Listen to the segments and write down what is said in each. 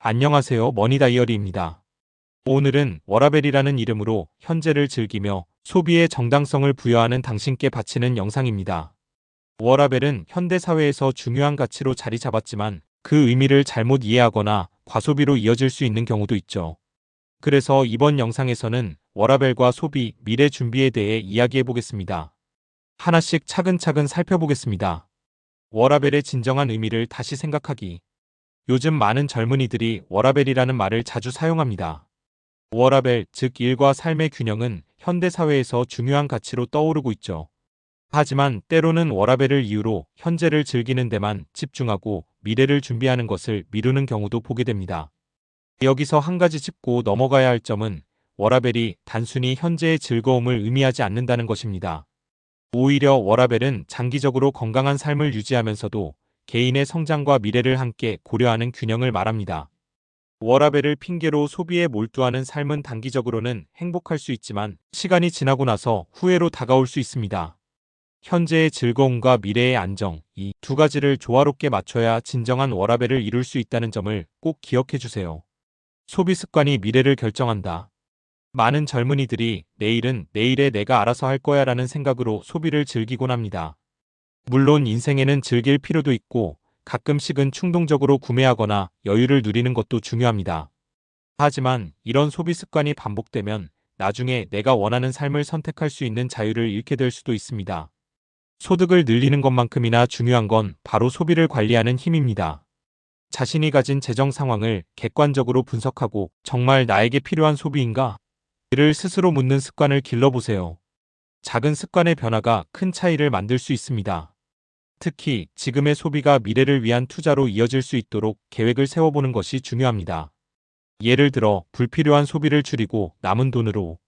안녕하세요. 머니다이어리입니다. 오늘은 워라밸이라는 이름으로 현재를 즐기며 소비의 정당성을 부여하는 당신께 바치는 영상입니다. 워라밸은 현대사회에서 중요한 가치로 자리 잡았지만 그 의미를 잘못 이해하거나 과소비로 이어질 수 있는 경우도 있죠. 그래서 이번 영상에서는 워라밸과 소비, 미래 준비에 대해 이야기해 보겠습니다. 하나씩 차근차근 살펴보겠습니다. 워라밸의 진정한 의미를 다시 생각하기. 요즘 많은 젊은이들이 워라밸이라는 말을 자주 사용합니다. 워라밸, 즉 일과 삶의 균형은 현대사회에서 중요한 가치로 떠오르고 있죠. 하지만 때로는 워라밸을 이유로 현재를 즐기는 데만 집중하고 미래를 준비하는 것을 미루는 경우도 보게 됩니다. 여기서 한 가지 짚고 넘어가야 할 점은 워라밸이 단순히 현재의 즐거움을 의미하지 않는다는 것입니다. 오히려 워라밸은 장기적으로 건강한 삶을 유지하면서도 개인의 성장과 미래를 함께 고려하는 균형을 말합니다. 워라밸을 핑계로 소비에 몰두하는 삶은 단기적으로는 행복할 수 있지만 시간이 지나고 나서 후회로 다가올 수 있습니다. 현재의 즐거움과 미래의 안정, 이 두 가지를 조화롭게 맞춰야 진정한 워라밸을 이룰 수 있다는 점을 꼭 기억해 주세요. 소비 습관이 미래를 결정한다. 많은 젊은이들이 내일은 내일에 내가 알아서 할 거야 라는 생각으로 소비를 즐기곤 합니다. 물론 인생에는 즐길 필요도 있고 가끔씩은 충동적으로 구매하거나 여유를 누리는 것도 중요합니다. 하지만 이런 소비 습관이 반복되면 나중에 내가 원하는 삶을 선택할 수 있는 자유를 잃게 될 수도 있습니다. 소득을 늘리는 것만큼이나 중요한 건 바로 소비를 관리하는 힘입니다. 자신이 가진 재정 상황을 객관적으로 분석하고 정말 나에게 필요한 소비인가? 를 스스로 묻는 습관을 길러보세요. 작은 습관의 변화가 큰 차이를 만들 수 있습니다. 특히 지금의 소비가 미래를 위한 투자로 이어질 수 있도록 계획을 세워보는 것이 중요합니다. 예를 들어 불필요한 소비를 줄이고 남은 돈으로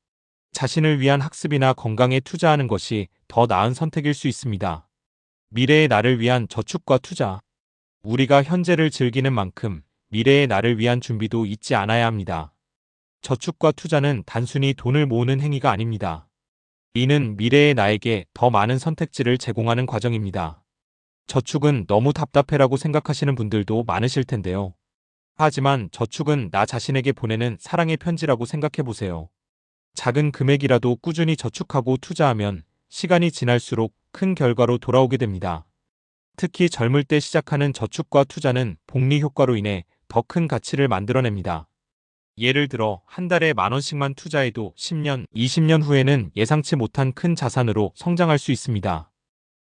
자신을 위한 학습이나 건강에 투자하는 것이 더 나은 선택일 수 있습니다. 미래의 나를 위한 저축과 투자. 우리가 현재를 즐기는 만큼 미래의 나를 위한 준비도 잊지 않아야 합니다. 저축과 투자는 단순히 돈을 모으는 행위가 아닙니다. 이는 미래의 나에게 더 많은 선택지를 제공하는 과정입니다. 저축은 너무 답답해라고 생각하시는 분들도 많으실 텐데요. 하지만 저축은 나 자신에게 보내는 사랑의 편지라고 생각해보세요. 작은 금액이라도 꾸준히 저축하고 투자하면 시간이 지날수록 큰 결과로 돌아오게 됩니다. 특히 젊을 때 시작하는 저축과 투자는 복리 효과로 인해 더 큰 가치를 만들어냅니다. 예를 들어 한 달에 10,000원씩만 투자해도 10년, 20년 후에는 예상치 못한 큰 자산으로 성장할 수 있습니다.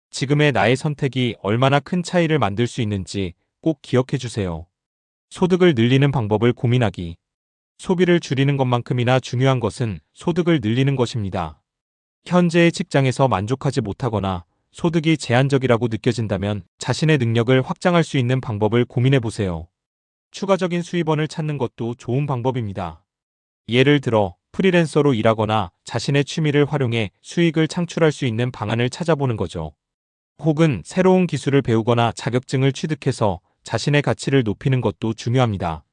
지금의 나의 선택이 얼마나 큰 차이를 만들 수 있는지 꼭 기억해 주세요. 소득을 늘리는 방법을 고민하기. 소비를 줄이는 것만큼이나 중요한 것은 소득을 늘리는 것입니다. 현재의 직장에서 만족하지 못하거나 소득이 제한적이라고 느껴진다면 자신의 능력을 확장할 수 있는 방법을 고민해 보세요. 추가적인 수입원을 찾는 것도 좋은 방법입니다. 예를 들어 프리랜서로 일하거나 자신의 취미를 활용해 수익을 창출할 수 있는 방안을 찾아보는 거죠. 혹은 새로운 기술을 배우거나 자격증을 취득해서 자신의 가치를 높이는 것도 중요합니다.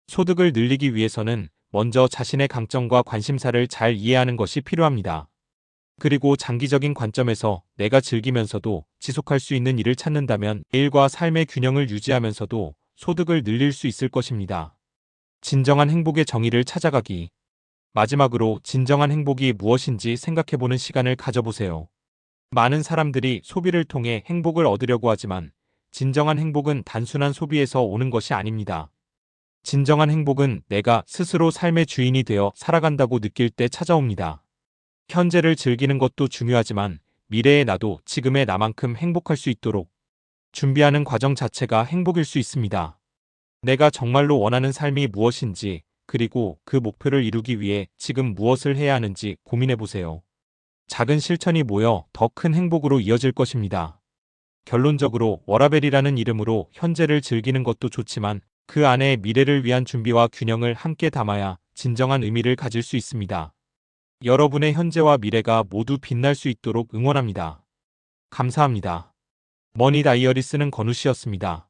소득을 늘리기 위해서는 먼저 자신의 강점과 관심사를 잘 이해하는 것이 필요합니다. 그리고 장기적인 관점에서 내가 즐기면서도 지속할 수 있는 일을 찾는다면 일과 삶의 균형을 유지하면서도 소득을 늘릴 수 있을 것입니다. 진정한 행복의 정의를 찾아가기. 마지막으로 진정한 행복이 무엇인지 생각해보는 시간을 가져보세요. 많은 사람들이 소비를 통해 행복을 얻으려고 하지만 진정한 행복은 단순한 소비에서 오는 것이 아닙니다. 진정한 행복은 내가 스스로 삶의 주인이 되어 살아간다고 느낄 때 찾아옵니다. 현재를 즐기는 것도 중요하지만 미래의 나도 지금의 나만큼 행복할 수 있도록 준비하는 과정 자체가 행복일 수 있습니다. 내가 정말로 원하는 삶이 무엇인지 그리고 그 목표를 이루기 위해 지금 무엇을 해야 하는지 고민해 보세요. 작은 실천이 모여 더 큰 행복으로 이어질 것입니다. 결론적으로 워라밸이라는 이름으로 현재를 즐기는 것도 좋지만 그 안에 미래를 위한 준비와 균형을 함께 담아야 진정한 의미를 가질 수 있습니다. 여러분의 현재와 미래가 모두 빛날 수 있도록 응원합니다. 감사합니다. 머니 다이어리 쓰는 건우 씨였습니다.